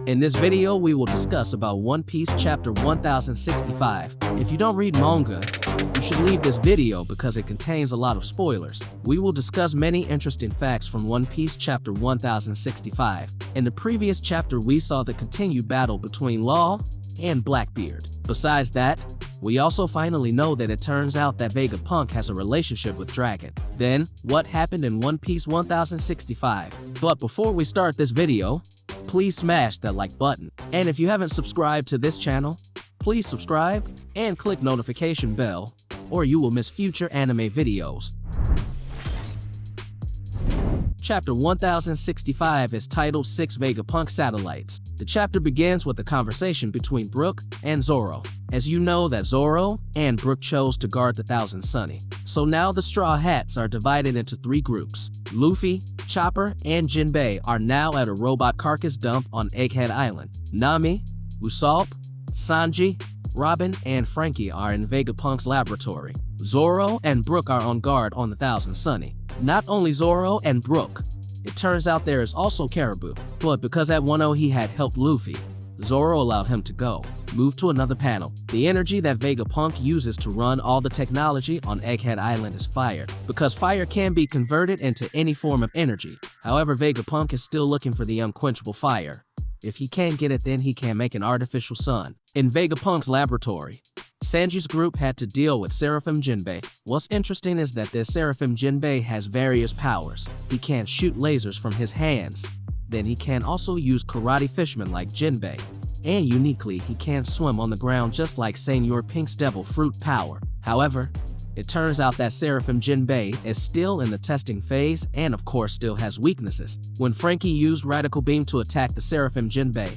In this video, we will discuss about One Piece chapter 1065. If you don't read manga, you should leave this video because it contains a lot of spoilers. We will discuss many interesting facts from One Piece chapter 1065. In the previous chapter, we saw the continued battle between Law and Blackbeard. Besides that, we also finally know that it turns out that Vegapunk has a relationship with Dragon. Then, what happened in One Piece 1065? But before we start this video, please smash that like button. And if you haven't subscribed to this channel, please subscribe and click notification bell, or you will miss future anime videos. Chapter 1065 is titled 6 Vegapunk Satellites. The chapter begins with a conversation between Brook and Zoro. As you know that Zoro and Brook chose to guard the Thousand Sunny. So now the Straw Hats are divided into 3 groups. Luffy, Chopper, and Jinbei are now at a robot carcass dump on Egghead Island. Nami, Usopp, Sanji, Robin, and Frankie are in Vegapunk's laboratory. Zoro and Brook are on guard on the Thousand Sunny. Not only Zoro and Brook, it turns out there is also Caribou, but because at Wano he had helped Luffy, Zoro allowed him to go. Move to another panel. The energy that Vegapunk uses to run all the technology on Egghead Island is fire, because fire can be converted into any form of energy. However, Vegapunk is still looking for the unquenchable fire. If he can't get it, then he can make an artificial sun. In Vegapunk's laboratory, Sanji's group had to deal with Seraphim Jinbei. What's interesting is that this Seraphim Jinbei has various powers. He can shoot lasers from his hands. Then he can also use karate fishermen like Jinbei. And uniquely, he can swim on the ground just like Senor Pink's Devil Fruit power. However, it turns out that Seraphim Jinbei is still in the testing phase and of course still has weaknesses. When Frankie used Radical Beam to attack the Seraphim Jinbei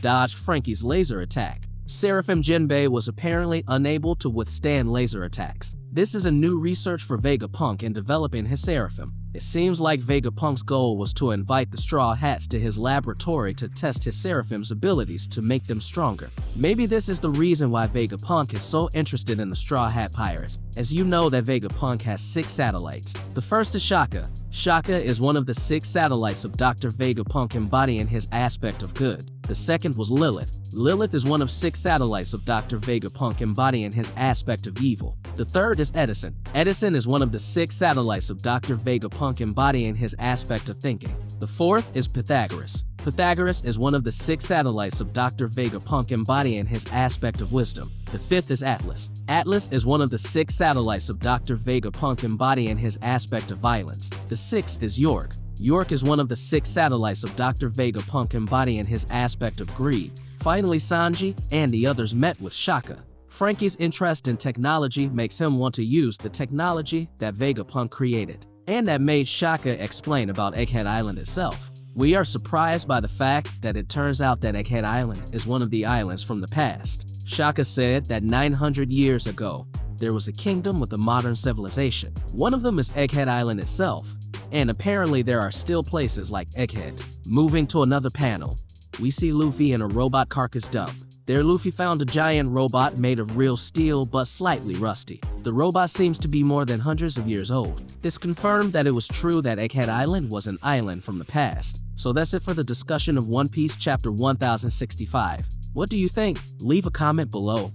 dodged Frankie's laser attack. Seraphim Jinbei was apparently unable to withstand laser attacks. This is a new research for Vegapunk in developing his Seraphim. It seems like Vegapunk's goal was to invite the Straw Hats to his laboratory to test his Seraphim's abilities to make them stronger. Maybe this is the reason why Vegapunk is so interested in the Straw Hat Pirates. As you know that Vegapunk has 6 satellites. The first is Shaka. Shaka is one of the 6 satellites of Dr. Vegapunk embodying his aspect of good. The second was Lilith. Lilith is one of 6 satellites of Dr. Vegapunk embodying his aspect of evil. The third is Edison. Edison is one of the 6 satellites of Dr. Vegapunk embodying his aspect of thinking. The fourth is Pythagoras. Pythagoras is one of the 6 satellites of Dr. Vegapunk embodying his aspect of wisdom. The fifth is Atlas. Atlas is one of the 6 satellites of Dr. Vegapunk embodying his aspect of violence. The sixth is York. York is one of the 6 satellites of Dr. Vegapunk embodying his aspect of greed. Finally, Sanji and the others met with Shaka. Frankie's interest in technology makes him want to use the technology that Vegapunk created, and that made Shaka explain about Egghead Island itself. We are surprised by the fact that it turns out that Egghead Island is one of the islands from the past. Shaka said that 900 years ago, there was a kingdom with a modern civilization. One of them is Egghead Island itself, and apparently there are still places like Egghead. Moving to another panel, we see Luffy in a robot carcass dump. There Luffy found a giant robot made of real steel but slightly rusty. The robot seems to be more than hundreds of years old. This confirmed that it was true that Egghead Island was an island from the past. So that's it for the discussion of One Piece chapter 1065. What do you think? Leave a comment below.